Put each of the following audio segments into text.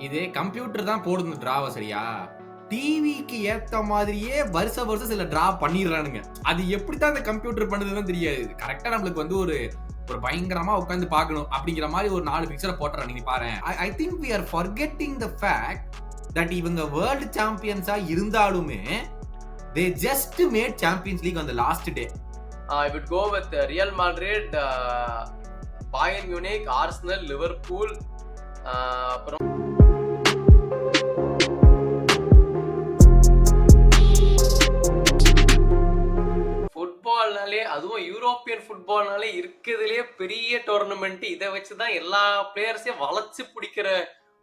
இது கம்ப்யூட்டர் தான் போடுது டிராவ சரியா? டிவிக்கு ஏத்த மாதிரியே வருஷம் சில டிரா பண்ணிடுறானுங்க. அது எப்படித்தான் அந்த கம்ப்யூட்டர் பண்ணுதுன்னு தெரியாது. கரெக்ட்டா நம்மளுக்கு வந்து ஒரு ஒரு பயங்கரமா உட்கார்ந்து பார்க்கணும் அப்படிங்கிற மாதிரி ஒரு 4 பிக்சர போட்டுறான் நீங்க பாரேன். I think we are forgetting the fact that இவங்க வேர்ல்ட் சாம்பியன்ஸா இருந்தாலுமே they just made Champions League on the last day. I would go with Real Madrid, Bayern Munich, Arsenal, Liverpool, அப்புறம் ஃபுட்பால்னாலே அதுவும் யூரோப்பியன் ஃபுட்பால்னாலே இருக்கிறதுலயே பெரிய டோர்னமெண்ட். இதை வச்சுதான் எல்லா பிளேயர்ஸையும் வளைச்சு பிடிக்கிற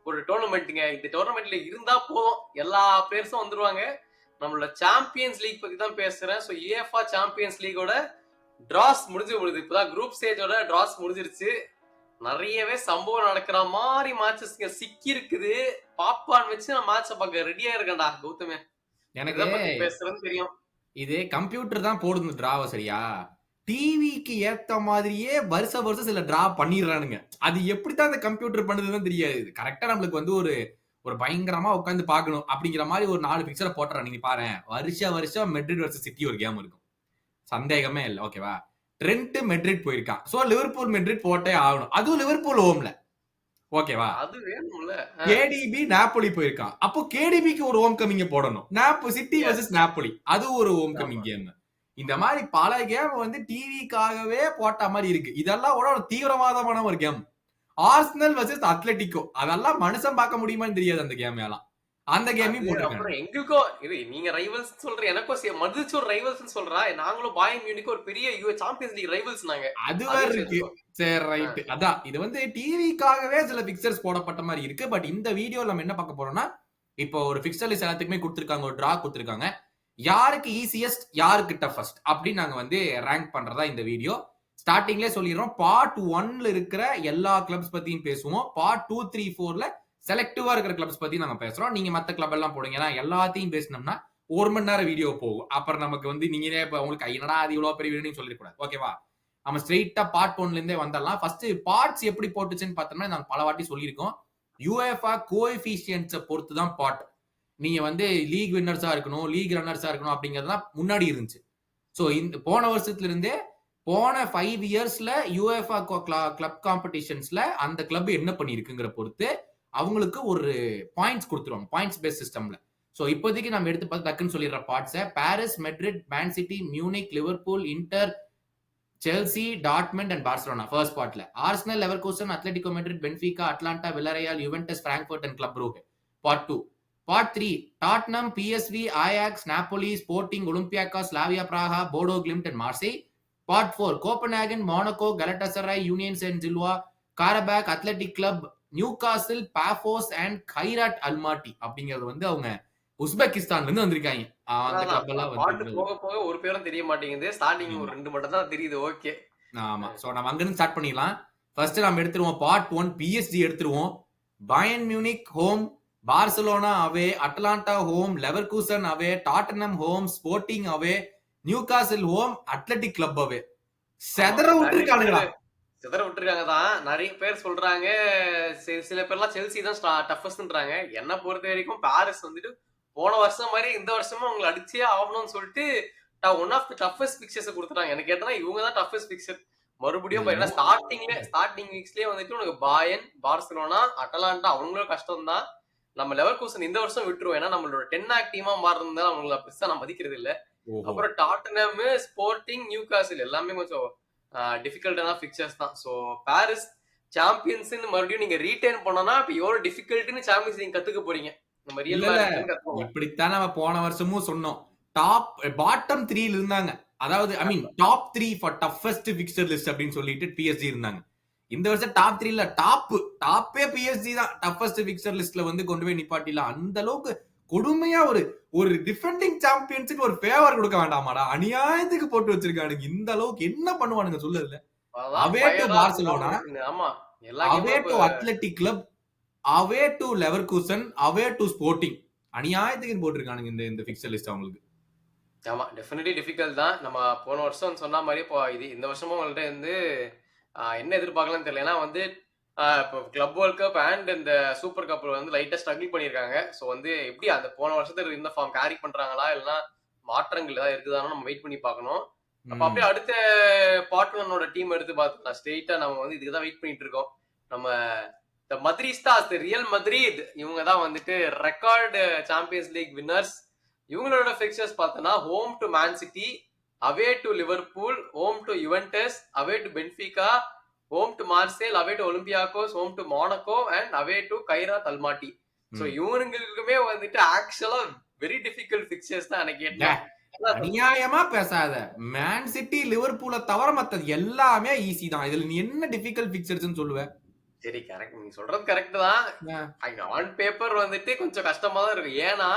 ஒரு டோர்னமெண்ட்டுங்க. இந்த டோர்னமெண்ட்ல இருந்தா போதும், எல்லா பிளேயர்ஸும் வந்துருவாங்க. நம்மளோட சாம்பியன்ஸ் லீக் பத்தி தான் பேசுறேன். ஸோ UEFA சாம்பியன்ஸ் லீகோட டிராஸ் முடிஞ்சு விடுது. இப்பதான் குரூப் ஸ்டேஜோட டிராஸ் முடிஞ்சிருச்சு. நிறையவே சம்பவம் நடக்கிற மாதிரி மேட்சஸ் சிக்கி இருக்குது. பாப்கார்ன் வச்சு நான் மேட்ச பார்க்க ரெடியா இருக்கேன்டா கௌதமே. எனக்கு பேசுறேன்னு தெரியும். இது கம்ப்யூட்டர் தான் போடுது டிராவ சரியா? டிவிக்கு ஏத்த மாதிரியே வருஷம் சில டிரா பண்ணிடுறானுங்க. அது எப்படித்தான் அந்த கம்ப்யூட்டர் பண்ணுதுன்னு தெரியாது. கரெக்டா நம்மளுக்கு வந்து ஒரு ஒரு பயங்கரமா உட்கார்ந்து பார்க்கணும் அப்படிங்கிற மாதிரி ஒரு 4 பிக்சர போட்டுறான் நீங்க பாரேன். வருஷம் மெட்ரிட் வர்சஸ் சிட்டி ஒரு கேம் இருக்கும். சந்தேகமே இல்லை. ஓகேவா? ட்ரெண்ட் மெட்ரிட் போயிருக்கான். சோ லிவர்பூல் மெட்ரிட் போட்டே ஆகணும். அதுவும் லிவர்பூல் ஹோம்ல. ஓகேவா? அது வேணும்ல. கேடிபி நாப்போலி போயிருக்கான். அப்போ கேடிபிக்கு ஒரு ஹோம் கமிங்க போடணும். சிட்டி வர்சஸ் நாப்போலி அது ஒரு ஹோம் கமிங் கேம். இந்த மாதிரி பல கேம் வந்து டிவிக்காகவே போட்ட மாதிரி இருக்கு. இதெல்லாம் ஒரு தீவிரவாதமான ஒரு கேம். ஆர்சனல் வர்சஸ் அத்லெட்டிகோ அதெல்லாம் மனுஷன் பார்க்க முடியுமான்னு தெரியாது அந்த கேம் எல்லாம். அந்த கேமையும் போட்டுருக்காங்க. எங்களுக்கும் இது நீங்க ரைவல்ஸ் சொல்ற எனக்கும் மதுச்சு ஒரு ரைவல்ஸ் சொல்றா. நாங்களும் பாயர்ன் மியூனிக் ஒரு பெரிய சாம்பியன்ஸ் லீக் ரைவல்ஸ் நாங்க. அது வேற இருக்கு. சரி ரைட். அதான் இது வந்து டிவிக்காகவே சில பிக்சர்ஸ் போடப்பட்ட மாதிரி இருக்கு. பட் இந்த வீடியோல நம்ம என்ன பார்க்க போறோம்னா, இப்போ ஒரு பிக்சர் லிஸ்ட் எல்லாத்துக்குமே கொடுத்திருக்காங்க, ஒரு டிரா கொடுத்திருக்காங்க. யாருக்கு ஈஸியஸ்ட் யாருக்கு டஃபஸ்ட் அப்படின்னு நாங்க வந்து ரேங்க் பண்றதா இந்த வீடியோ. ஸ்டார்டிங்லேயே சொல்லிடுறோம், பார்ட் 1ல இருக்கிற எல்லா கிளப்ஸ் பத்தியும் பேசுவோம். பார்ட் 2, 3, 4ல செலக்டிவா இருக்கிற கிளப்ஸ் பத்தி நாங்க பேசுறோம். நீங்க மத்த கிளப் எல்லாம் போடுங்க. ஏன்னா எல்லாத்தையும் பேசணும்னா 1 மணி நேரம் வீடியோ போகும். அப்புறம் நமக்கு வந்து நீங்களே இப்ப உங்களுக்கு என்னடா அது இவ்வளவு பெரிய வீடியோ சொல்லிடக்கூடாது. ஓகேவா? நம்ம ஸ்ட்ரெயிட்டா பார்ட் 1ல இருந்தே வந்துடலாம். ஃபர்ஸ்ட் பார்ட்ஸ் எப்படி போட்டுச்சுன்னு பார்த்தோம்னா நாங்க பல வாட்டி சொல்லியிருக்கோம். UEFA கோஎஃபிஷியன்ட்ஸை பொறுத்து தான் பார்ட். நீங்க வந்து லீக் வின்னர்ஸா இருக்கணும், லீக் ரன்னர்ஸா இருக்கணும் அப்படிங்கறதுலாம் முன்னாடி இருந்துச்சு. சோ இந்த போன வருஷத்துல இருந்தே போன 5 இயர்ஸ்ல UEFA கிளப் காம்படிஷன்ஸ்ல அந்த கிளப் என்ன பண்ணிருக்குங்கிற பொறுத்து அவங்களுக்கு ஒரு பாயிண்ட்ஸ் கொடுத்துருவாங்க, பாயிண்ட்ஸ் பேஸ் சிஸ்டம்ல. சோ இப்போதைக்கு நம்ம எடுத்து பார்த்து டக்குன்னு சொல்லிடுற பார்ட்ஸை: Paris, Madrid, Man City, Munich, Liverpool, Inter, Chelsea, Dortmund and Barcelona first பார்ட்ல. Arsenal, Leverkusen, Atletico Madrid, Benfica, Atalanta, Villarreal, Juventus, Frankfurt and Club Brugge. Part 2. Part 3: Tottenham, PSV, Ajax, Napoli, Sporting, Olympiacos, Slavia பிராகா, Bodo Glimt and Marseille. Part 4: Copenhagen, Monaco, Galatasaray, Union Saint Gilloise, Qarabag, Athletic Club, Newcastle, Pafos and Kairat Almaty. அப்படிங்கிறது வந்து அவங்க உஸ்பெகிஸ்தான்ல இருந்து வந்திருக்காங்க. அந்த club எல்லாம் வந்து போக போக ஒரு பேரும் தெரிய மாட்டேங்குது. ஸ்டார்டிங் ஒரு 2 மட்டும் தான் தெரியுது. ஓகே. ஆமா. சோ நம்ம அங்க இருந்து ஸ்டார்ட் பண்ணிடலாம். ஃபர்ஸ்ட் நம்ம எடுத்துருவோம் பார்ட் 1 PSG எடுத்துருவோம். பாயர்ன் மியூனிக் ஹோம், பார்சிலோனா அவே, அட்லாண்டா ஹோம், லெவர்கூசன் அவே, டாட்டனம் ஹோம், ஸ்போர்ட்டிங் அவே, நியூகாசில் ஹோம், அத்லெட்டிக் கிளப் அவே. செதற விட்டுருக்கானுங்களா? செதற விட்டுருக்காங்க தான். நிறைய பேர் சொல்றாங்க, சில பேர்லாம் செல்சி தான் டஃபஸ்ட்ன்றாங்க. என்ன பொறுத்த வரைக்கும் பாரிஸ் வந்துட்டு போன வருஷம் மாதிரி இந்த வருஷமும் அவங்களை அடிச்சே ஆகணும்னு சொல்லிட்டு one of the toughest fixtures கொடுத்துட்டாங்க. எனக்கு கேட்டா இவங்க தான் டஃபஸ்ட் பிக்சர் மறுபடியும். ஸ்டார்டிங் வீக்ஸ்லயே வந்துட்டு உனக்கு பாயர்ன், பார்சிலோனா, அட்டலாண்டா அவங்களும் கஷ்டம் தான். நம்ம லெவர்கூசன் இந்த வருஷம் விட்டுருவோம். ஏன்னா நம்மளோட 10 ஆக் டீமா மாறினா அவங்களை பெருசா நான் மதிக்கிறது இல்ல. அப்புறம் டாட்டனம், ஸ்போர்ட்டிங், நியூகாசில் எல்லாமே கொஞ்சம் டிஃபிகல்ட்டான பிக்சர்ஸ் தான். சோ பாரிஸ் சாம்பியன்ஸ் மறுபடியும் நீங்க ரீடைன் பண்ணனா இப்ப எவ்வளவு டிஃபிகல்ட்னு சாம்பியன்ஸ் நீங்க கத்துக்க போறீங்க. நம்ம ரியல் இப்படித்தான் நம்ம போன வருஷமும் சொன்னோம். டாப் பாட்டம் 3ல இருந்தாங்க. அதாவது I mean top 3 for toughest fixture list அப்படின்னு சொல்லிட்டு PSG இருந்தாங்க. இந்த வருஷம் டாப் 3ல டாப்பே PSG தான் டஃபஸ்ட் பிக்சர் லிஸ்ட்ல வந்து கொண்டு போய் நிப்பாட்டிலாம். அந்த அளவுக்கு கொடுமையா ஒரு டிஃபெண்டிங் சாம்பியன்ஸுக்கு ஒரு ஃபேவர் கொடுக்க வேண்டாமாடா? அநியாயத்துக்கு போட்டு வச்சிருக்கானுங்க. இந்த அளவுக்கு என்ன பண்ணுவானுங்க சொல்லுதுல? Away to Barcelona, away to Athletic Club, away to Leverkusen, away to Sporting. அநியாயத்துக்கு போட்டிருக்கானுங்க இந்த பிக்சர் லிஸ்ட் அவங்களுக்கு. ஆமா, டெஃபினெட்லி டிஃபிகல்ட் தான். நம்ம போன வருஷம் சொன்ன மாதிரி இப்போ இந்த வருஷமும் உங்கள்ட்ட வந்து என்ன எதிர்பார்க்கலாம்னு தெரியல. ஏன்னா வந்து இப்போ கிளப் வேர்ல்ட் கப் அண்ட் இந்த சூப்பர் கப்ல வந்து லைட்டா ஸ்ட்ரகிள் பண்ணியிருக்காங்க. ஸோ வந்து எப்படி அந்த போன வருஷத்துல இருந்த ஃபார்ம் கேரி பண்றாங்களா? இல்லைன்னா மாற்றங்கள் ஏதாவது இருக்குதான்னு நம்ம வெயிட் பண்ணி பார்க்கணும். அப்ப அப்படியே அடுத்த பார்ட் ஒன்னோட டீம் எடுத்து பார்த்தோம்னா ஸ்ட்ரெயிட்டா நம்ம வந்து இதுக்கு தான் வெயிட் பண்ணிட்டு இருக்கோம். நம்ம த மத்ரிஸ்டாஸ், ரியல் மத்ரித் இவங்க தான் வந்துட்டு ரெக்கார்டு சாம்பியன்ஸ் லீக் வின்னர்ஸ். இவங்களோட ஃபிக்சர்ஸ் பார்த்தோம்னா home to Man City, away to Liverpool, home to Juventus, away to Benfica, home to Marseille, away to Olympiacos, home to Monaco and away to Kairat Almaty. So இவங்களுக்குமே வந்துட்டு ஆக்சுவலா very difficult fixtures தான் எனக்கு கேட்டேன். அநியாயமா பேசாத. Man city லிவர்பூல தவிர மத்தது எல்லாமே ஈஸி தான். இதுல நீ என்ன டிஃபிகல்ட் ஃபிக்சர்ஸ்னு சொல்லுவ? சரி, கரெக்ட், நீங்க சொல்றது கரெக்ட் தான். ஆன் பேப்பர் வந்துட்டு கொஞ்சம் கஷ்டமா தான் இருக்கு. ஏன்னா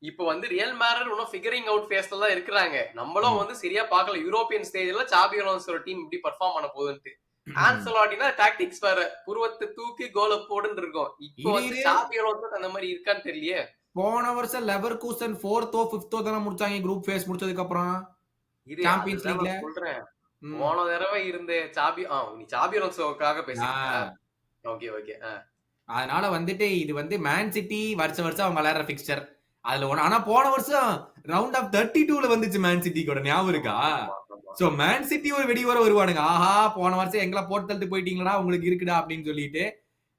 இப்போ வந்து ரியல் மேட்ரிட் இன்னும் ஃபிகரிங் அவுட் ஃபேஸ்ல தான் இருக்கிறாங்க. நம்மளும் வந்து சரியா பார்க்கல யூரோப்பியன் ஸ்டேஜ்ல சாபி அலோன்ஸோட டீம் இப்படி பெர்ஃபார்ம் பண்ண போகுதுன்ட்டு. ஆன்செலோட்டினா டாக்டிக்ஸ் வேற, புருவத்தை தூக்கி கோல போடுன்னு இருக்கும். இப்போ வந்து சாபி அலோன்ஸ் அந்த மாதிரி இருக்கான்னு தெரியலையே. போன வருஷம் லெவர்கூசன் 4th 5th தான முடிச்சாங்க குரூப் ஃபேஸ் முடிச்சதுக்கு அப்புறம் சாம்பியன்ஸ் லீக்ல. சொல்றேன் போன தடவை இருந்த நீ சாபி அலோன்ஸோக்காக பேசுறீங்க. Okay okay. அதனால வந்துட்டு இது வந்து மேன் சிட்டி வருஷம் அவங்க விளையாடுற பிக்சர் அதுல ஒண்ணு. ஆனா போன வருஷம் ரவுண்ட் ஆஃப் 32ல வந்துச்சு மேன் சிட்டி கூட, ஞாபகம் இருக்கா? சோ மேன் சிட்டி ஒரு வெடி வர வருவானுங்க, ஆஹா போன வருஷம் எங்களை போட்டு தள்ளிட்டு போயிட்டீங்களா உங்களுக்கு இருக்குடா அப்படின்னு சொல்லிட்டு.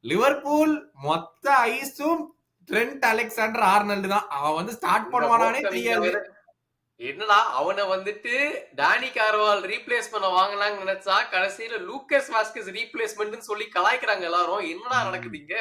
லிவர்பூல் மொத்த ஐஸும் ட்ரெண்ட் அலெக்சாண்டர் ஆர்னல்டு தான். அவன் வந்து ஸ்டார்ட் பண்ணுவானே தெரியாது. என்னடா அவனை வந்துட்டு டானி கார்வால் ரீப்ளேஸ் பண்ண வாங்கலாம்னு நினைச்சா கடைசியில லூக்கஸ் வாஸ்கஸ் ரீப்ளேஸ்மெண்ட்னு சொல்லி கலாய்க்கிறாங்க எல்லாரும். என்னடா நடக்குதுங்க?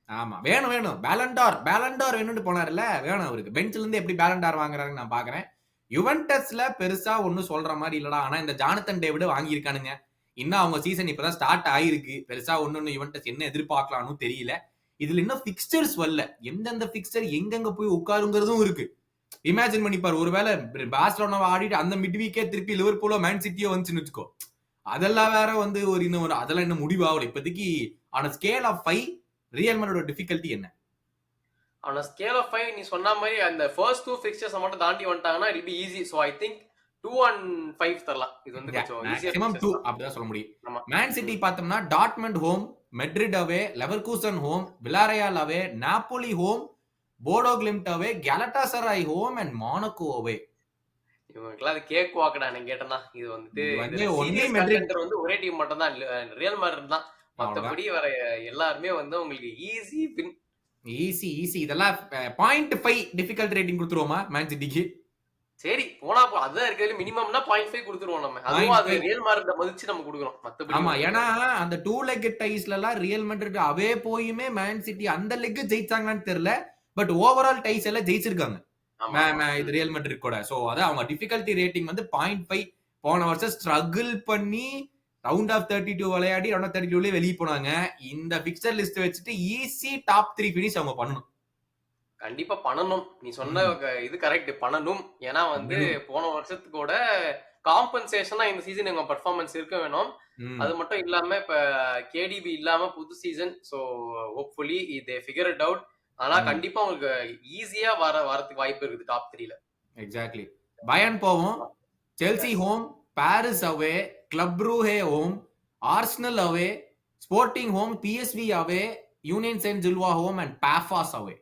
ஆமா வேணும் பேலண்டார் வேணும்னு போனார்ல, வேணும் அவருக்கு. பெஞ்ச்ல இருந்து எப்படி பேலண்டார் வாங்குறாருன்னு நான் பாக்குறேன். யுவென்டஸ்ல பெருசா ஒன்னும் சொல்ற மாதிரி இல்லடா. ஆனா இந்த ஜானத்தன் டேவிட் வாங்கியிருக்கானுங்க. இன்னும் அவங்க சீசன் இப்பதான் ஸ்டார்ட் ஆயிருக்கு. பெருசா ஒன்னு யுவென்டஸ் என்ன எதிர்பார்க்கலாம்னு தெரியல. இதுல இன்னும் பிக்சர்ஸ் வரல. எந்தெந்த பிக்சர் எங்கெங்க போய் உட்காருங்கிறதும் இருக்கு. இமேஜின் பண்ணிப்பாரு, ஒருவேளை பார்சலோனாவை ஆடிட்டு அந்த மிட் வீக்கே திருப்பி லிவர்பூலோ மேன் சிட்டியோ வந்துச்சுன்னு வச்சுக்கோ. அதெல்லாம் வேற வந்து அதெல்லாம் இன்னும் முடிவாகல இப்போதைக்கு. ஆன ஸ்கேல் ஆஃப் 5 ரியல் மேட்ரிடோட டிஃபிகல்ட்டி என்ன? ஆன ஸ்கேல் ஆஃப் 5 நீ சொன்ன மாதிரி அந்த ஃபர்ஸ்ட் 2 ஃபிக்சர்ஸ் மட்டும் தாண்டி வந்துட்டாங்கன்னா it be easy. So I think 2 and 5 தரலாம். இது வந்து கொஞ்சம் ஈஸியா மேக்ஸिमम 2 அப்படிதான் சொல்ல முடியும். மேன் சிட்டி பார்த்தோம்னா Dortmund home, Madrid away, Leverkusen home, Villarreal away, Napoli home, Bodo Glimt away, Galatasaray home and Monaco away. இவங்களுக்குலாம் அது கேக் வாக்கடா நான் கேட்டேன்னா. இது வந்துட்டு ஒன்லி மெட்ரிட் வந்து ஒரே டீம் மட்டும் தான் ரியல் மேட்ரிட் தான். மத்தபடி வர எல்லாருமே வந்து உங்களுக்கு ஈஸி வின். ஈஸி இதெல்லாம் 0.5 டிஃபிகல்ட் ரேட்டிங் கொடுத்துருவோமா மேன் சிட்டிக்கு? சரி போனா அதுதான் இருக்கிறது மினிமம்னா 0.5 கொடுத்துருவோம் நம்ம. அதுவும் அது ரியல் மேட்ரிட் மதிச்சு நம்ம கொடுக்கறோம். மத்தபடி ஆமா, ஏன்னா அந்த 2 லெக் டைஸ்ல எல்லாம் ரியல் மேட்ரிட் அவே போயுமே மேன் சிட்டி அந்த லெக் ஜெயிச்சாங்கன்னு தெரியல. பட் ஓவரால் டைஸ் எல்லாம் ஜெயிச்சிருக்காங்க இது ரியல் மேட்ரிட் கூட. சோ அதான் அவங்க டிஃபிகல்ட்டி ரேட்டிங் வந்து 0.5. போன வருஷம் ஸ்ட்ரகிள் பண்ணி ரவுண்ட் ஆஃப் 32 விளையாடி ரவுண்ட் ஆஃப் 32லயே வெளியே போனாங்க. இந்த பிக்சர் லிஸ்ட் வச்சுட்டு ஈஸி டாப் 3 ஃபினிஷ் அவங்க பண்ணணும். கண்டிப்பா பண்ணணும். நீ சொன்ன இது கரெக்ட், பண்ணணும். ஏன்னா வந்து போன வருஷத்துக்கூட காம்பன்சேஷனா இந்த சீசன் எங்க பெர்ஃபார்மன்ஸ் இருக்க வேணும். அது மட்டும் இல்லாம இப்ப கேடிபி இல்லாம புது season. So hopefully they figure it out. ஆனா கண்டிப்பா உங்களுக்கு ஈஸியா வரதுக்கு வாய்ப்பு இருக்குது டாப் 3ல. எக்ஸாக்ட்லி. பயர்ன் போவோம், Chelsea home, Paris away, Club Brugge home, Arsenal away, Sporting home, PSV away, Union Saint Gilloise home and Pafos away.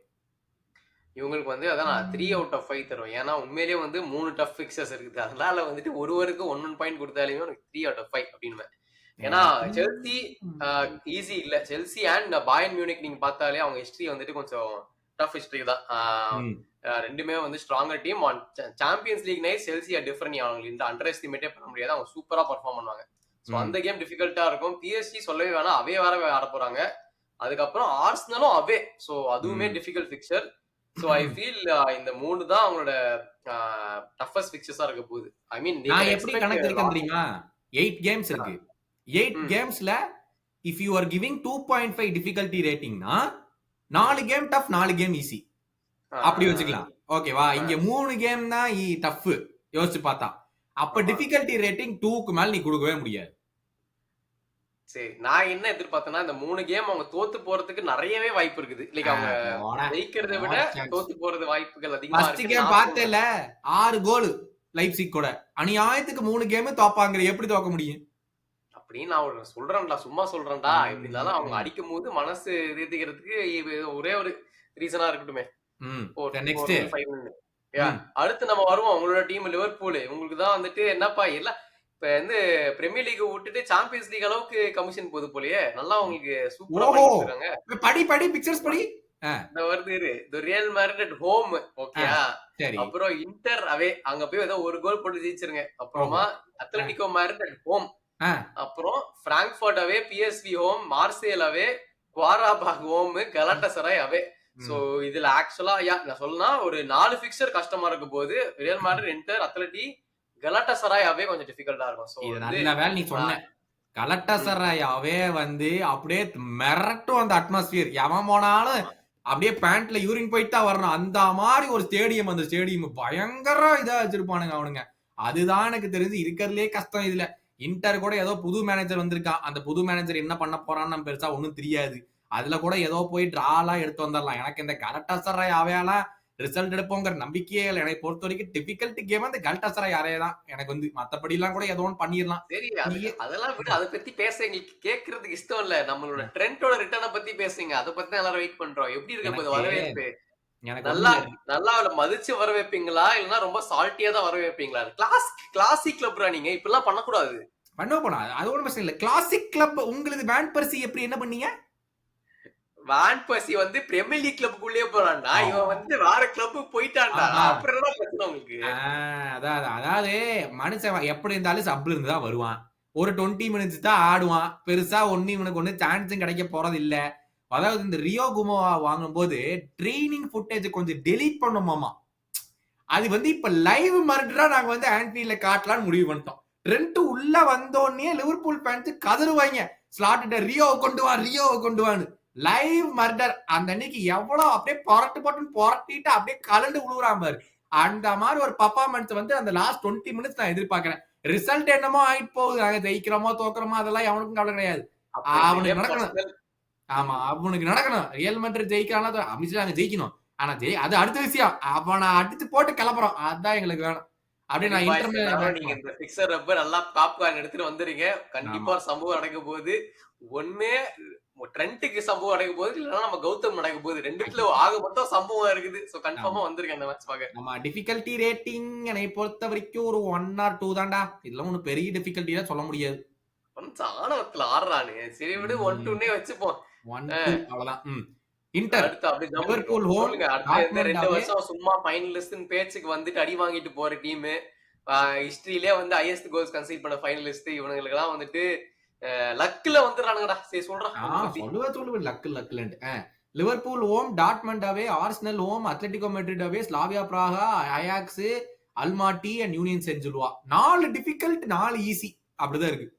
இவங்களுக்கு வந்து அதான் நான் 3 out of 5 தருவேன். ஏன்னா உண்மையிலேயே வந்து 3 டஃப் ஃபிக்சர்ஸ் இருக்குது. அதனால வந்துட்டு ஒருவருக்கு 1 பாயிண்ட் கொடுத்தாலுமே எனக்கு 3 out of 5 அப்படின்னு. ஏன்னா செல்சி ஈஸி இல்ல. செல்சி அண்ட் பாயர்ன் மியூனிக் நீங்க பார்த்தாலே அவங்க ஹிஸ்டரி வந்துட்டு கொஞ்சம் டஃப் ஹிஸ்டரி தான். ரெண்டுமே வந்து stronger team. Champions League night Chelsea different. அவங்க இந்த அண்டர் எஸ்டிமேட்டே பண்ண முடியாது. அவங்க சூப்பரா பர்ஃபார்ம் பண்ணுவாங்க. ஸோ அந்த கேம் டிஃபிகல்ட்டா இருக்கும். பிஎஸ்ஜி சொல்லவே வேணாம், அவே வேற ஆட போறாங்க. அதுக்கப்புறம் ஆர்சனலும் அவே. ஸோ அதுவுமே difficult fixture. So I feel இந்த 3 தான் அவங்களோட டஃபஸ்ட் ஃபிக்சர்ஸா இருக்க போகுது. ஐ மீன் நான் எப்படி கணக்கு எடுக்கறேன் தெரியுமா? 8 கேம்ஸ் இருக்கு. 8 கேம்ஸ்ல if you are giving 2.5 difficulty ரேட்டிங்னா 4 கேம் டஃப், 4 கேம் ஈஸி அப்படி வச்சுக்கலாம். ஓகேவா? இங்க 3 கேம் தான் டஃப் யோசிச்சு பார்த்தா. அப்ப டிஃபிகல்ட்டி ரேட்டிங் 2க்கு மேல நீ கொடுக்கவே முடியாது. சரி, நான் என்ன எதிர்பார்த்தேன்னா இந்த 3 கேம் அவங்க தோத்து போறதுக்கு நிறையவே வாய்ப்பு இருக்குது. லைக் அவங்க ஜெயிக்கிறதை விட தோத்து போறது வாய்ப்புகள் அதிகமா இருக்கு. ஃபர்ஸ்ட் கேம் பார்த்தேல 6 கோல் லைப்சிக் கூட. அநியாயத்துக்கு 3 கேம் தோப்பாங்க. எப்படி தோக்க முடியும்? அப்படின்னு நான் ஒரு சொல்றேன்டா, சும்மா சொல்றேன்டா. எப்படி இருந்தாலும் அவங்க அடிக்கும் போது மனசு தேத்திக்கிறதுக்கு ஒரே ஒரு ரீசனா இருக்கட்டுமே. 4 நெக்ஸ்ட். 5 அடுத்து நம்ம வருவோம். உங்களோட டீம் லிவர்பூல். உங்களுக்கு தான் வந்துட்டு என்னப்பா எல்லாம் இப்ப வந்து பிரீமியர் லீக் விட்டுட்டு சாம்பியன்ஸ் லீக் அளவுக்கு கமிஷன் போகுது போலயே. நல்லா உங்களுக்கு சூப்பரா பண்ணி கொடுத்துருக்காங்க. படி பிக்சர்ஸ் படி. இந்த வருது இரு. தி ரியல் மேட்ரிட் ஹோம் ஓகேயா. சரி. அப்புறம் இன்டர் அவே அங்க போய் ஏதோ ஒரு கோல் போட்டு ஜெயிச்சிருங்க. அப்புறமா அத்லெட்டிகோ மேட்ரிட் ஹோம். அப்புறம் பிராங்க்ஃபர்ட் அவே, பிஎஸ்வி ஹோம், மார்சேல் அவே, குவாராபாக் ஹோம், கலாட்டசராய் அவே. சோ இதுல ஆக்சுவலா நான் சொல்லனா ஒரு 4 பிக்சர் கஷ்டமா இருக்க போது ரியல் மேட்ரிட், இன்டர், அத்லெட்டி, கலாட்டசராய் அவே கொஞ்சம் டிஃபிகல்ட்டா இருக்கும். சோ நல்ல வேளை நீ சொன்ன. கலாட்டசராய் அவே வந்து அப்படியே மிரட்டும் அந்த அட்மாஸ்பியர். எவன் போனாலும் அப்படியே பேண்ட்ல யூரின் போயிட்டு தான் வரணும். அந்த மாதிரி ஒரு ஸ்டேடியம். அந்த ஸ்டேடியம் பயங்கர இதா வச்சிருப்பானுங்க அவனுங்க. அதுதான் எனக்கு தெரிஞ்சு இருக்கிறதுலே கஷ்டம் இதுல. இன்டர் கூட ஏதோ புது மேனேஜர் வந்திருக்கான். அந்த புது மேனேஜர் என்ன பண்ண போறான்னு நம்ம பெருசா ஒண்ணும் தெரியாது. அதுல கூட ஏதோ போய் டிராலாம் எடுத்து வந்துடலாம். எனக்கு இந்த கலாட்டசராய் அவையெல்லாம் ரிசல்ட் எடுப்போங்கிற நம்பிக்கையே இல்லை. எனக்கு பொறுத்த வரைக்கும் டிபிகல்ட் கேம் அந்த கலாட்டசராய் அவையே தான் எனக்கு வந்து. மத்தபடி எல்லாம் கூட ஏதோ ஒன்று பண்ணிடலாம். சரி அதெல்லாம் விட அதை பத்தி பேச எங்களுக்கு கேட்கறதுக்கு இஷ்டம் இல்ல. நம்மளோட ட்ரெண்டோட ரிட்டர்னை பத்தி பேசுங்க. அதை பத்தி தான் எல்லாரும் வெயிட் பண்றோம். எப்படி இருக்க வரவேற்பு? நல்லா நல்லா மதிச்சு வரவேற்பீங்களா இல்லன்னா ரொம்ப சால்ட்டியா தான் வரவேற்பீங்களா? கிளாசிக் கிளப்ரா நீங்க இப்பெல்லாம் பண்ணக்கூடாது. பண்ண அது ஒண்ணும் பிரச்சனை இல்ல. கிளாசிக் கிளப் உங்களுக்கு வேன் பர்சி எப்படி என்ன பண்ணீங்க? வான் பர்சி வந்து பிரீமியர் லீக் கிளப்புக்குள்ளே போறான்டா. இவன் வந்து வேற கிளப்புக்கு போயிட்டான்டா. அப்புறம் என்ன பிரச்சனை உங்களுக்கு? அதாவது மனுஷன் எப்படி இருந்தாலும் சப்ல இருந்து தான் வருவான். ஒரு 20 மினிட்ஸ் தான் ஆடுவான். பெருசா இவனுக்கு ஒண்ணு சான்ஸும் கிடைக்க போறது இல்ல. அதாவது இந்த ரியோ குமோவா வாங்கும்போது ட்ரெய்னிங் ஃபுட்டேஜ் கொஞ்சம் டெலீட் பண்ணுமாமா. அது வந்து இப்ப லைவ் மர்டரா நாங்க வந்து ஆன்ஃபீல்ட்ல காட்டலாம்னு முடிவு பண்ணிட்டோம். ட்ரெண்ட் உள்ள வந்தோடனே லிவர்பூல் ஃபேன்ஸ் கதறுவாங்க. ஸ்லாட் ரியோவை கொண்டு வான்னு. Live murder. அந்த அன்னைக்கு எவ்வளவு அப்படியே புரட்டிட்டு அப்படியே கலண்டு விழுவுறான் பாரு. அந்த மாதிரி ஒரு பர்ஃபார்மன்ஸ் வந்து அந்த லாஸ்ட் 20 மினிட்ஸ் நான் எதிர்பார்க்கிறேன். ரிசல்ட் என்னமோ ஆயிட்டு போகுது. நாங்க ஜெயிக்கிறோமோ தோக்குறோமோ அதெல்லாம் அவனுக்கும் கவலை கிடையாது. அவனுக்கு நடக்கணும். ஆமா அவனுக்கு நடக்கணும். ரியல் மேட்ரிட் ஜெயிக்கிறானா அமைச்சு நாங்க ஜெயிக்கணும். ஆனா அது அடுத்த விஷயம். அவனை அடிச்சு போட்டு கிளப்புறோம். அதுதான் எங்களுக்கு வேணும். அப்படியே நான் நீங்க இந்த பிக்சர் ரப்ப நல்லா பாப்கார்ன் எடுத்துட்டு வந்துறீங்க. கண்டிப்பா சம்பவம் நடக்க போகுது. ஒண்ணே ட்ரெண்ட்டுக்கு சம்பவம் நடக்க போகுது, இல்லைன்னா நம்ம கௌதம் நடக்க போகுது. ரெண்டுத்துல ஆக மொத்தம் சம்பவம் இருக்குது. சோ கன்ஃபார்மா வந்திருக்கேன் அந்த மேட்ச் பாக்க. ஆமா டிஃபிகல்ட்டி ரேட்டிங் என்னை பொறுத்த வரைக்கும் ஒரு 1 or 2 தான்டா. இதெல்லாம் ஒன்னும் பெரிய டிஃபிகல்ட்டியா சொல்ல முடியாது. கொஞ்சம் ஆணவத்துல ஆடுறானு. சரி விடு 1-2 வச்சுப்போம். 1-2 அவ்வளவுதான். Inter Liverpool home. அடுத்த 2 வருஷம் சும்மா ஃபைனலிஸ்ட்னு பேச்சுக்கு வந்துட்டு அடி வாங்கிட்டு போற டீம். ஹிஸ்டரியிலே வந்து ஹையஸ்ட் கோல்ஸ் கன்சீட் பண்ண ஃபைனலிஸ்ட். இவனுங்களுக்கு எல்லாம் வந்துட்டு லக்ல வந்துறானுங்கடா. சரி சொல்றேன். சொல்லுவேன் லக்குலண்டு. Liverpool home, Dortmund away, Arsenal home, Atletico Madrid away, Slavia Praha, Ajax, Almaty and Union Saint Gilloise. 4 difficult 4 easy அப்படிதான் இருக்கு.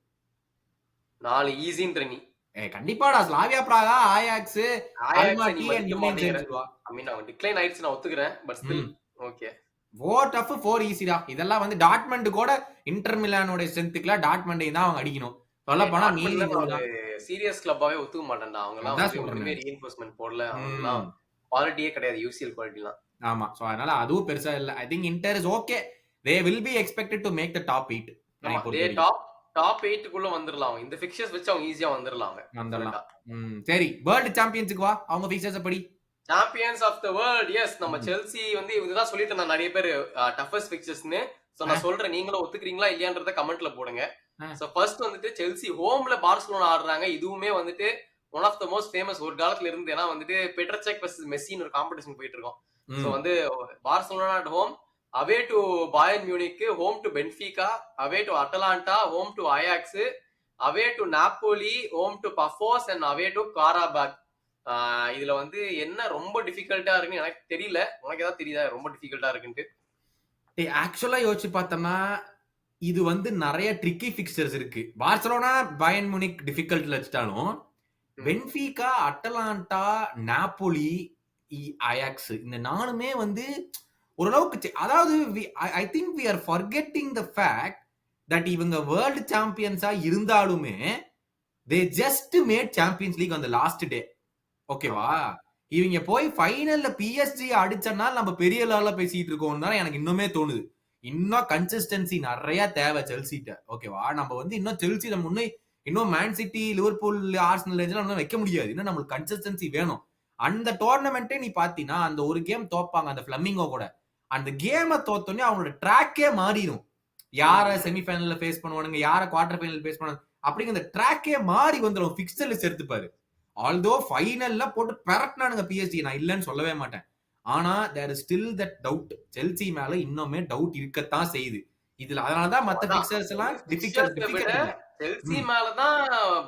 4 ஈஸின்ற நீ கண்டிப்பாடா. Slavia Praha, Ajax, Almaty and Union Saint Gilloise. I mean அவன் டிக்ளைன் ஆயிடுச்சு நான் ஒத்துக்கிறேன். But still okay. 4 டஃப் 4 ஈஸிடா. இதெல்லாம் வந்து டாட்மண்ட் கூட இன்டர் மிலானோட ஸ்ட்ரென்த்துக்குலாம் டாட்மண்டையும் தான் அவங்க அடிக்கணும். சீரியஸ் கிளப்பாவே ஒத்துக்க மாட்டேன்டா. அவங்க எல்லாம் ஒண்ணுமே ரீஇன்ஃபோர்ஸ்மென்ட் போடல. அவங்கலாம் குவாலிட்டியே கிடையாது. யூசிஎல் குவாலிட்டிலாம். ஆமா சோ அதனால அதுவும் பெருசா இல்ல. I think Inter is okay. They will be expected to make the top 8. Top 8 குள்ள வந்துறலாம். இந்த ஃபிக்சர்ஸ் வச்சு அவங்க ஈஸியா வந்துறலாம். சரி வேர்ல்ட் சாம்பியன்ஸ்க்கு வா. அவங்க ஃபிக்சர்ஸ் படி. Champions of the world. Yes நம்ம செல்சி வந்து இதுதான் சொல்லிட்டு நான் நிறைய பேர் டஃபஸ்ட் ஃபிக்சர்ஸ்னு. சோ நான் சொல்றேன், நீங்களும் ஒத்துக்கிறீங்களா இல்லையான்றத கமெண்ட்ல போடுங்க. சோ ஃபர்ஸ்ட் வந்துட்டு செல்சி ஹோம்ல பார்சிலோனா ஆடுறாங்க. இதுவுமே வந்துட்டு one of the most famous ஒரு காலத்துல இருந்து. ஏன்னா வந்துட்டு பெட்ரச்செக் வெர்சஸ் மெஸ்ஸின்னு ஒரு காம்படிஷன் போயிட்டு இருக்கோம். சோ வந்து Barcelona at home, away to Bayern Munich, home to Benfica, away to Atalanta, home to Ajax, away to Napoli, home to Pafos and away to Qarabag. இதுல வந்து என்ன ரொம்ப டிஃபிகல்ட்டா இருக்குன்னு எனக்கு தெரியல. உனக்கு ஏதாவது தெரியுதா ரொம்ப டிஃபிகல்ட்டா இருக்குன்ட்டு? ஆக்சுவலா யோசிச்சு பார்த்தோம்னா இது வந்து நிறைய ட்ரிக்கி ஃபிக்சர்ஸ் இருக்கு. பார்சிலோனா, பாயர்ன் மியூனிக் டிஃபிகல்ட்ல வச்சுட்டாலும் பென்ஃபிகா, அட்டலாண்டா, நாப்போலி, அயாக்ஸ் இந்த 4மே வந்து ஓரளவுக்கு அதாவது I think we are forgetting the fact that இவங்க வேர்ல்ட் சாம்பியன்ஸா இருந்தாலுமே they just made Champions League on the last day. ஓகேவா? இவங்க போய் ஃபைனல்ல PSG அடிச்சனால நம்ம பெரிய லெவல்ல பேசிட்டு இருக்கோம்னு தான் எனக்கு இன்னுமே தோணுது. இன்னும் கன்சிஸ்டன்சி நிறைய தேவை செல்சிட்ட. ஓகேவா? நம்ம வந்து இன்னும் செல்சில முன்னே இன்னும் மேன் சிட்டி, லிவர்பூல், ஆர்சனல் இதெல்லாம் வைக்க முடியாது. இன்னும் நம்மளுக்கு கன்சிஸ்டன்சி வேணும். அந்த டோர்னமெண்ட்டே நீ பாத்தீங்கன்னா அந்த ஒரு கேம் தோப்பாங்க அந்த பிளமிங்கோ கூட. அந்த கேமை தோத்தோடனே அவங்களோட ட்ராக்கே மாறிடும். யார செமிஃபைனல்ல ஃபேஸ் பண்ணுவானுங்க, யார குவார்டர் ஃபைனல் ஃபேஸ் பண்ணுவாங்க அப்படிங்கிற அந்த ட்ராக்கே மாறி வந்துடும். ஃபிக்ஸ்டர் லிஸ்ட் எடுத்துப்பாரு. ஆல்தோ ஃபைனல்ல போட்டு பெரட்னானுங்க பிஎஸ்ஜி, நான் இல்லைன்னு சொல்லவே மாட்டேன். ஆனா there is still that doubt. Chelsea மேல இன்னுமே டவுட் இருக்கத்தான் செய்யுது. இதுல அதனாலதான் மத்த பிக்சர்ஸ் எல்லாம் டிஃபிகல்ட் இல்ல. செல்சி மேலதான்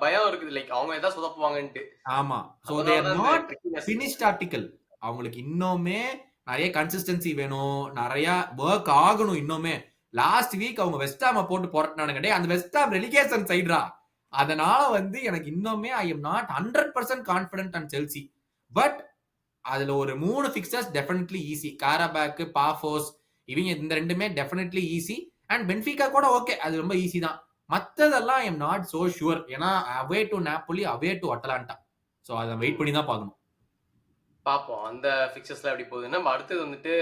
பயம் இருக்குது. லைக் அவங்க ஏதாவது சொதப்புவாங்கன்ட்டு. ஆமா. So they are not finished article. அவங்களுக்கு இன்னுமே நிறைய கன்சிஸ்டன்சி வேணும், நிறைய வொர்க் ஆகணும் இன்னுமே. லாஸ்ட் வீக் அவங்க வெஸ்டாம போட்டு போராட்டினானுங்க. டே அந்த வெஸ்டாம் ரெலிகேஷன் சைடுரா. அதனால எனக்கு இன்னுமே I am not 100% confident on Chelsea. But அதுல ஒரு 3 fixtures definitely easy. Qarabag, Pafos இவங்க இந்த ரெண்டுமே டெஃபினெட்லி ஈஸி. அண்ட் பென்ஃபிகா கூட ஓகே, அது ரொம்ப ஈஸி தான். மத்ததெல்லாம் I am not so sure. ஏன்னா away to Napoli, away to Atalanta. So அதை வெயிட் பண்ணி தான் பார்க்கணும். பாப்போம் அந்த பிக்சர்ஸ்ல எப்படி போகுதுன்னு. நம்ம அடுத்தது வந்துட்டு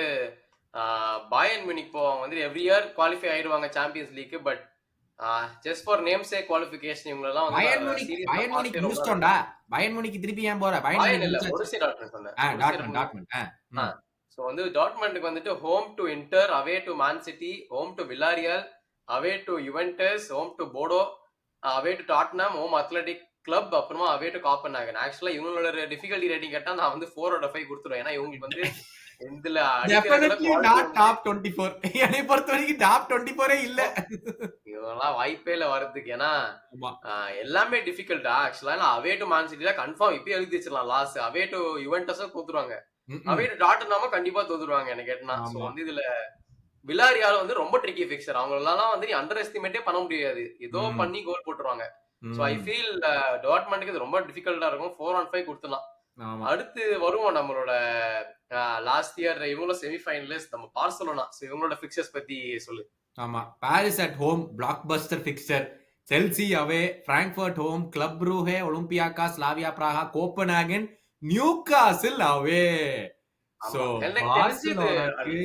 பாயர்ன் மியூனிக் போவாங்க வந்து எவ்ரி இயர் குவாலிஃபை ஆயிடுவாங்க சாம்பியன்ஸ் லீக். But just for namesake qualification இவங்க எல்லாம் பயர்ன் மியூனிக் முடிச்சிட்டோம்டா. பயர்ன் மியூனிக் திருப்பி ஏன் போற? பயர்ன் இல்ல, borussia dortmund சொன்னேன். டாட்மண்ட். சோ வந்து டாட்மண்டுக்கு வந்துட்டு home to Inter, away to Man City, home to Villarreal, away to Juventus, home to Bodo, away to Tottenham, home Athletic Club, அப்புறமா அவே டு காப்பன்ஹாகன். ஆக்சுவலா இவங்களோட டிஃபிகல்ட்டி ரேட்டிங் கேட்டா நான் வந்து 4/5 கொடுத்துருவேன். ஏன்னா இவங்களுக்கு வந்து இதுல டெஃபினெட்லி நாட் டாப் 24. என்னை பொறுத்த வரைக்கும் டாப் 24 இல்ல. இதெல்லாம் வாய்ப்பே இல்ல வரதுக்கு. ஏன்னா எல்லாமே டிஃபிகல்ட்டா. ஆக்சுவலா அவே டு மேன் சிட்டில கன்ஃபார்ம் இப்பயே எழுதி வச்சிடலாம் லாஸ். அவே டு யுவென்டஸ் தோத்துருவாங்க, அவே டு டாட்டனாம கண்டிப்பா தோத்துருவாங்க எனக்கு கேட்டா. சோ வந்து இதுல வில்லாரியால் வந்து ரொம்ப ட்ரிக்கி பிக்சர். அவங்க எல்லாம் வந்து நீ அண்டர் எஸ்டிமேட்டே பண்ண முடியாது. ஏதோ பண்ணி கோல் போட்டுருவாங்க. சோ ஐ ஃபீல் டாட்மண்டுக்கு இது ரொம்ப டிஃபிகல்ட்டா இருக்கும். 4/5 கொடுத்துலாம். அடுத்து வருவோம் நம்மளோட லாஸ்ட் இயர் இவங்களோட செமிஃபைனலிஸ்ட் நம்ம பார்சலோனா. சோ இவங்களோட பிக்சர்ஸ் பத்தி சொல்லு. ஆமா, Paris at home blockbuster fixture. Chelsea away, Frankfurt home, Club Brugge, Olympiacos, Slavia Praha, Copenhagen, Newcastle away. So பார்சலோனாக்கு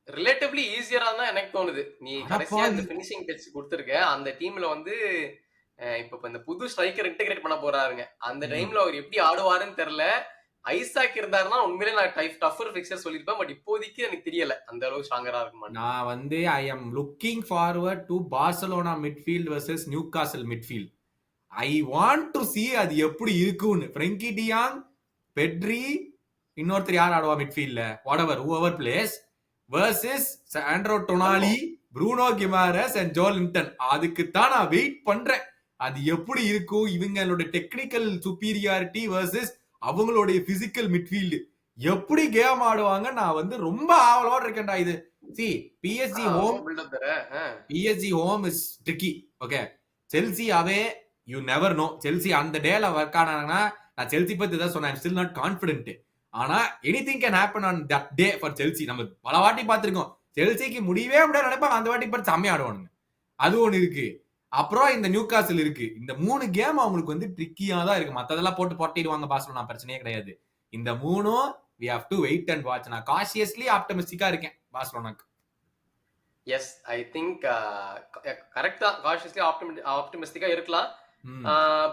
ரிலேட்டிவ்லி ஈஸியரா தான் எனக்கு தோணுது. நீ கடைசியா இந்த ஃபினிஷிங் டச் கொடுத்திருக்க. அந்த டீம்ல வந்து இப்ப இந்த புது ஸ்ட்ரைக்கர் இன்டகிரேட் பண்ண போறாருங்க. அந்த டைம்ல அவர் எப்படி ஆடுவாருன்னு தெரியல. ஐசாக் இருந்தாருன்னா உண்மையிலே நான் டஃபர் பிக்சர் சொல்லிருப்பேன். பட் இப்போதைக்கு எனக்கு தெரியல அந்த அளவுக்கு ஸ்ட்ராங்கரா இருக்குமா. நான் வந்து I am looking forward to Barcelona midfield versus Newcastle midfield. I want to see அது எப்படி இருக்கும்னு. ஃப்ரெங்கி டியாங், பெட்ரி, இன்னொருத்தர் யார் ஆடுவா மிட்ஃபீல்ட்ல, whatever whoever plays versus Sandro Tonali, Bruno Guimaraes and Joelinton. அதுக்கு தான் நான் வெயிட் பண்றேன். அது எப்படி இருக்கும், இவங்களோட டெக்னிக்கல் சுப்பீரியாரிட்டி வெர்சஸ் அவங்களுடைய பிசிக்கல் மிட்ஃபீல்டு எப்படி கேம் ஆடுவாங்க. நான் வந்து ரொம்ப ஆவலோட இருக்கேன்டா. இது PSG home is tricky. Okay, Chelsea away you never know. Chelsea அந்த டேல ஒர்க் ஆனாங்கன்னா, நான் செல்சி பத்தி தான் சொன்னேன், ஸ்டில் நாட் கான்ஃபிடென்ட். ஆனா anything can happen on that day for Chelsea. நம்ம பல வாட்டி பார்த்திருக்கோம், செல்சிக்கு முடியவே முடியாது நினைப்பாங்க, அந்த வாட்டி பார்த்து செம்மையா ஆடுவானுங்க. அது ஒண்ணு இருக்கு. அப்புறம் இந்த நியூகாசில் இருக்கு. இந்த 3 கேம் அவங்களுக்கு வந்து ட்ரிக்கியா தான் இருக்கு. மத்ததெல்லாம் போட்டு போட்டிடுவாங்க பார்சலோனா, பிரச்சனையே கிடையாது. இந்த 3 we have to wait and watch. நான் cautiously optimistic-ஆ இருக்கேன் பார்சலோனாக்கு. எஸ், ஐ திங்க் கரெக்ட்டா cautiously optimistic-ஆ இருக்கலாம்.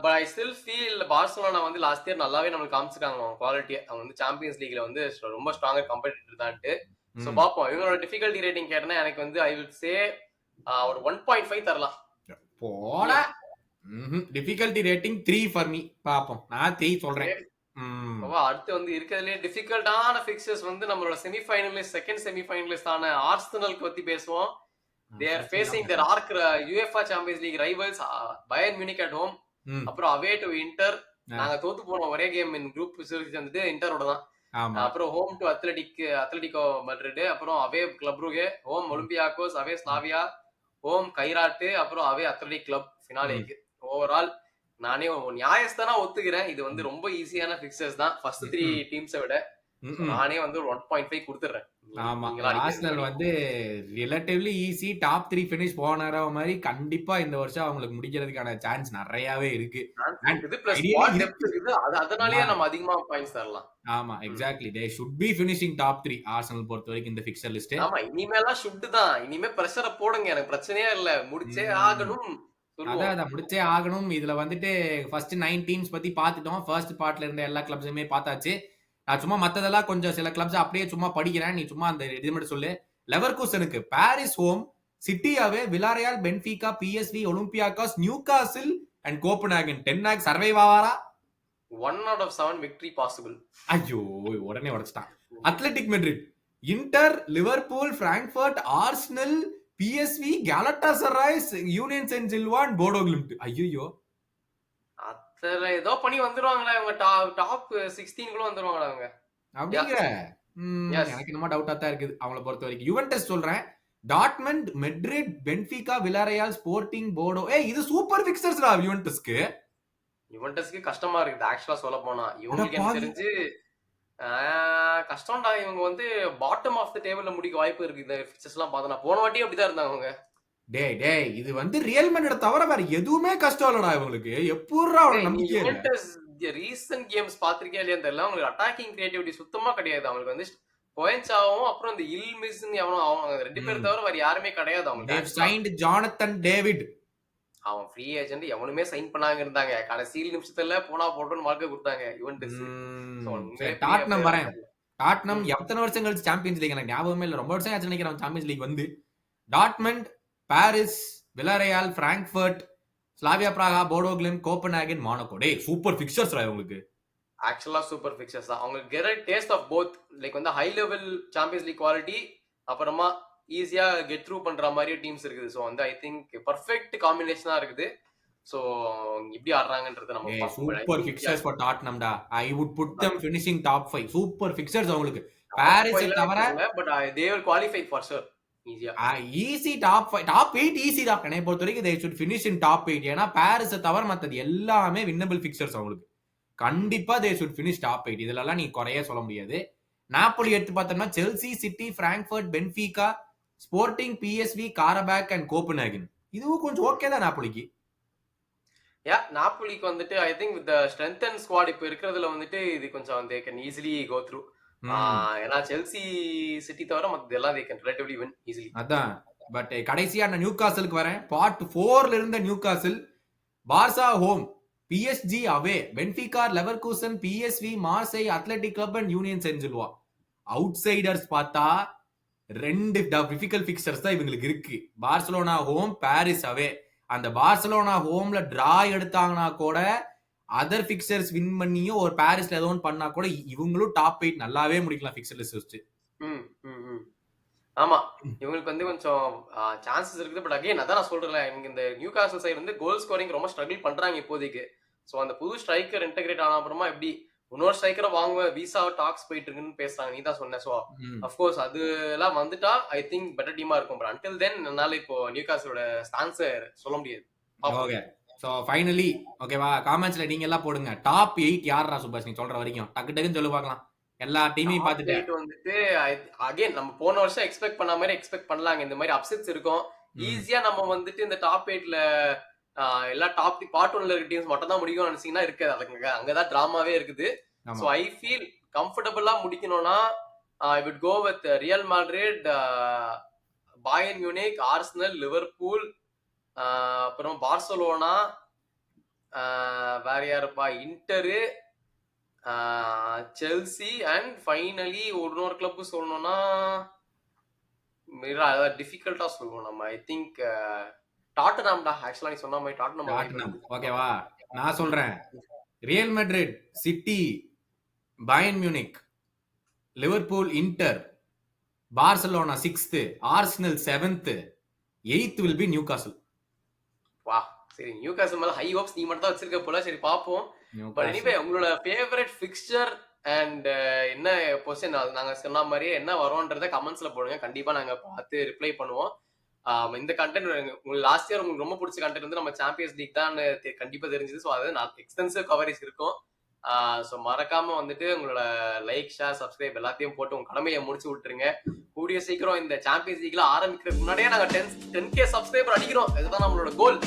But I still feel Barcelona வந்து லாஸ்ட் இயர் நல்லாவே நமக்கு காமிச்சிருக்காங்க அவங்க குவாலிட்டியை. அவங்க வந்து சாம்பியன்ஸ் லீக்ல வந்து ரொம்ப ஸ்ட்ராங்கர் கம்பெடிட்டர் தான்ட்டு. சோ பாப்போம். இவங்களோட டிஃபிகல்ட்டி ரேட்டிங் கேட்டனா எனக்கு வந்து ஐ வில் சே ஒரு 1.5 தரலாம். போட டிஃபிகல்ட்டி ரேட்டிங் 3 ஃபார் மீ. பாப்போம், நான் 3 சொல்றேன். அடுத்து வந்து இருக்கிறதுலே டிஃபிகல்ட்டான பிக்சர்ஸ் வந்து நம்மளோட செமிஃபைனலிஸ்ட், செகண்ட் செமிஃபைனலிஸ்டான ஆர்சனலுக்கு பத்தி பேசுவோம். They are facing their arch UEFA Champions League rivals Bayern Munich at home. அப்புறம் away to Inter. நாங்க தோத்து போன ஒரே கேம் இன் குரூப் சீரிஸ் வந்து இன்டரோட தான். அப்புறம் ஹோம் டு அத்லெட்டிகோ மட்ரிட், அப்புறம் அவே கிளப் ப்ரூகே, ஹோம் ஒலிம்பியாக்கோஸ், அவே ஸ்லாவியா, ஹோம் கைராட்டு, அப்புறம் அவே அத்லெட்டிக் கிளப் ஃபினாலேக்கு. ஓவரால் நானே நியாயஸ்தானா ஒத்துக்கிறேன். இது வந்து ரொம்ப ஈஸியான பிக்சர்ஸ் தான் ஃபர்ஸ்ட் 3 டீம்ஸை விட. நானே வந்து 1.5 கொடுத்துறேன். ஆமா, ஆர்சனல் வந்து ரிலேட்டிவ்லி ஈஸி டாப் 3 ஃபினிஷ் போனற மாதிரி கண்டிப்பா இந்த வருஷம் அவங்களுக்கு முடிக்கிறதுக்கான சான்ஸ் நிறையவே இருக்கு. அதனாலயே நம்ம அதிகமா பாயிண்ட்ஸ் தரலாம். ஆமா, exactly. They should be finishing top 3 Arsenal பொறுத்த வரைக்கும் இந்த ஃபிக்சர் லிஸ்ட். ஆமா, இனிமேலாம் ஷுட் தான். இனிமே பிரஷரை போடுங்க, எனக்கு பிரச்சனையே இல்ல, முடிச்சே ஆகணும். சொல்லுவோம். அதான் முடிச்சே ஆகணும். இதுல வந்துட்டு ஃபர்ஸ்ட் 9 டீம்ஸ் பத்தி பார்த்துட்டோம். ஃபர்ஸ்ட் பார்ட்ல இருந்த எல்லா கிளப்ஸுமே பார்த்தாச்சு. நான் சும்மா மத்ததெல்லாம் கொஞ்சம் சில கிளப்ஸ் அப்படியே சும்மா படிக்கிறேன். நீ சும்மா அந்த இது மட்டும் சொல்லு. லெவர்கூசனுக்கு Paris home, City away, Villarreal, Benfica, PSV, Olympiacos, Newcastle and Copenhagen. 10 மேக் சர்வைவ் ஆவாரா? 1 out of 7 victory possible. ஐயோ உடனே உடைச்சிட்டான். Athletic Madrid, Inter, Liverpool, Frankfurt, Arsenal, PSV, Galatasaray's, Union Saint Gilloise, Bodo Glimt. ஐயோ அத்தனை ஏதோ பண்ணி வந்துருவாங்களா இவங்க டாப் 16 குள்ள வந்துருவாங்களா அவங்க? அப்படிங்கிற Yes. எனக்கு என்னமோ டவுட்டா தான் இருக்குது அவங்கள பொறுத்த வரைக்கும். யுவென்டஸ் சொல்றேன், Dortmund, Madrid, Benfica, Villarreal, Sporting, Porto. இது சூப்பர் பிக்சர்ஸ்டா யுவென்டஸ்க்கு. யுவென்டஸ்க்கு கஷ்டமா இருக்குது ஆக்சுவலா சொல்ல போனா. இவங்களுக்கு அட எனக்கு பாவி. தெரிஞ்சு கஷ்டம்டா. இவங்க வந்து பாட்டம் ஆஃப் த டேபிள்ல முடிக்க வாய்ப்பு இருக்கு இந்த பிக்சர்ஸ் எல்லாம் பார்த்தா. போன வாட்டி அப்படிதான் இருந்தாங்க அவங்க. டேய் இது வந்து ரியல் மேனோட தவிர வேற எதுவுமே கஷ்டம் இல்லடா இவங்களுக்கு. எப்பூர்ரா அவள நீ நம்பிக்கை இல்ல. யுவென்டஸ் ரீசன்ட் கேம்ஸ் பாத்திருக்கியா இல்லையா தெரியல. அவங்களுக்கு அட்டாக்கிங் கிரியேட்டிவிட்டி சுத்தமா கிடையாது. அவங்களுக்கு வந்து பொயன்சாவும் அப்புறம் இந்த இல்மிஸ்ன்னு எவனோ அவங்க 2 பேர் தவிர வேற யாருமே கிடையாது They've அவங்களுக்கு. signed Jonathan David. அவன் ஃப்ரீ ஏஜென்ட் எவனுமே சைன் பண்ணாங்க இருந்தாங்க. கடைசி நிமிஷத்துல போனா போட்டோன்னு வாழ்க்கை கொடுத்தாங்க யுவென்டஸ். டாட்னம் வரேன். டாட்னம் எத்தனை வருஷம் கழிச்சு சாம்பியன்ஸ் லீக் எனக்கு ஞாபகமே இல்ல. ரொம்ப வருஷம் ஆச்சு நினைக்கிறேன் சாம்பியன்ஸ் லீக் வந்து. Dortmund, Paris, Villarreal, Frankfurt, Slavia பிராகா, Bodo Glimt, Copenhagen, Monaco. டேய் சூப்பர் பிக்சர்ஸ்டா இவங்களுக்கு. ஆக்சுவலா சூப்பர் பிக்சர்ஸ் தான். அவங்களுக்கு get taste of both. Like வந்து high level Champions League quality, அப்புறமா ஈஸியா கெட் த்ரூ பண்ற மாதிரி டீம்ஸ் இருக்குது. ஸோ வந்து ஐ திங்க் பர்ஃபெக்ட் காம்பினேஷனா இருக்குது. ஸோ எப்படி ஆடுறாங்கன்றது நம்ம சூப்பர் பிக்சர்ஸ் ஃபார் டாட்னம்டா. I would put them finishing top 5. Super fixtures அவங்களுக்கு. பாரிஸ் தவிர but they will qualify for sure ஈஸியா. ஈஸி டாப் 5 டாப் 8 ஈஸி தான். என்னை பொறுத்த வரைக்கும் they should finish in top 8. ஏன்னா பாரிஸ் தவிர மத்தது எல்லாமே வின்னபிள் பிக்சர்ஸ் அவங்களுக்கு. கண்டிப்பா they should finish top 8. இதெல்லாம் நீ குறைய சொல்ல முடியாது. நாப்போலி எடுத்து பார்த்தோம்னா Chelsea, City, Frankfurt, Benfica, Sporting, PSV, Qarabag and Copenhagen. இதுவும் கொஞ்சம் ஓகே தான் நாப்போலிக்கு. நாப்போலிக்கு வந்துட்டு I think with strength and squad இப்ப இருக்கிறதுல வந்துட்டு இது கொஞ்சம் they can easily go through. ஏன்னா செல்சி, சிட்டி தவிர மத்த எல்லாம் they can relatively win easily. அதான். பட் கடைசியா நான் நியூகாசலுக்கு வரேன். பார்ட் 4ல இருந்த Newcastle, Barca home, PSG away, Benfica, Leverkusen, PSV, Marseille, Athletic Club and Union Saint Gilloise. Outsiders பார்த்தா 2 டிஃபிகல்ட் பிக்சர்ஸ் தான் இவங்களுக்கு இருக்கு. Barcelona home, Paris away. அந்த பார்சலோனா ஹோம்ல டிரா எடுத்தாங்கன்னா கூட அதர் பிக்சர்ஸ் வின் பண்ணியும் ஒரு பாரிஸ்ல ஏதோ ஒன்று பண்ணா கூட இவங்களும் டாப் 8 நல்லாவே முடிக்கலாம் பிக்சர் லிஸ்ட் வச்சு. ஆமா இவங்களுக்கு வந்து கொஞ்சம் சான்சஸ் இருக்குது. பட் அகைன் அதான் நான் சொல்றேன், இவங்க இந்த நியூகாசல் சைடு வந்து கோல் ஸ்கோரிங் ரொம்ப ஸ்ட்ரகிள் பண்றாங்க இப்போதைக்கு. ஸோ அந்த புது ஸ்ட்ரைக்கர் இன்டகிரேட் ஆன அப்புறமா எப்படி இன்னொரு ஸ்ட்ரைக்கரை வாங்குவேன், விசா டாக்ஸ் போயிட்டு இருக்குன்னு பேசுறாங்க. நீ தான் சொன்ன. ஸோ அஃப்கோர்ஸ் அது எல்லாம் வந்துட்டா ஐ திங்க் பெட்டர் டீமா இருக்கும். பட் அன்டில் தென் என்னால இப்போ நியூகாசலோட ஸ்டான்ஸை சொல்ல முடியாது. ஓகே, சோ ஃபைனலி ஓகேவா, காமெண்ட்ஸ்ல நீங்க எல்லாம் போடுங்க. டாப் 8 யாரா சுபாஷ் நீ சொல்ற வரைக்கும் டக்கு டக்குன்னு சொல்லு பார்க்கலாம். எல்லா டீமையும் பார்த்துட்டு வந்துட்டு அகைன் நம்ம போன வருஷம் எக்ஸ்பெக்ட் பண்ண மாதிரி எக்ஸ்பெக்ட் பண்ணலாங்க. இந்த மாதிரி அப்செட்ஸ் இருக்கும். ஈஸியா நம்ம வந்துட்டு இந்த டாப் 8ல எல்லா டாப் பார்ட் 1ல இருக்க டீம்ஸ் மட்டும் தான் முடியும்னு நினைச்சீங்கன்னா இருக்காது. அங்கதான் டிராமாவே இருக்குது. சோ ஐ ஃபீல் கம்ஃபர்டபுளா முடிக்கணும்னா I would go with Real Madrid, Bayern Munich, Arsenal, Liverpool, அப்புறம் பார்சலோனா, வேற யாருப்பா, இன்டரு, செல்சி அண்ட் ஃபைனலி இன்னொரு கிளப் சொல்லணும்னா டிஃபிகல்ட்டா சொல்லுவோம் நம்ம. ஐ திங்க் டாட்டனாம்டா. ஆக்சுவலா நீ சொன்ன மாதிரி டாட்டனம். ஓகேவா, நான் சொல்றேன் Real Madrid, City, Bayern Munich, Liverpool, Inter, Barcelona 6th, Arsenal 7th, 8th will be Newcastle. வா, சரி நியூகாசல் மேல ஹை ஹோப்ஸ் நீ மட்டும் தான் வச்சிருக்க போல. சரி பாப்போம். பட் எனிவே உங்களோட ஃபேவரட் ஃபிக்ஸ்சர் அண்ட் என்ன பொசிஷன் நாங்க சொன்ன மாதிரியே என்ன வரும்ன்றத கமெண்ட்ஸ்ல போடுங்க. கண்டிப்பா நாங்க பார்த்து ரிப்ளை பண்ணுவோம். இந்த கண்டென்ட் உங்களுக்கு லாஸ்ட் இயர் உங்களுக்கு ரொம்ப பிடிச்ச கண்டென்ட் வந்து நம்ம சாம்பியன்ஸ் லீக் தான் கண்டிப்பா தெரிஞ்சது. ஸோ அது நான் எக்ஸ்டென்சிவ் கவரேஜ் இருக்கும். ஸோ மறக்காம வந்துட்டு உங்களோட லைக், ஷேர், சப்ஸ்கிரைப் எல்லாத்தையும் போட்டு உங்க கடமையை முடிச்சு விட்டுருங்க. கூடிய சீக்கிரம் இந்த சாம்பியன்ஸ் லீக்ல ஆரம்பிக்கிறதுக்கு முன்னாடியே நாங்க 10K சப்ஸ்கிரைபர் அடிக்கிறோம். இதுதான் நம்மளோட கோல்.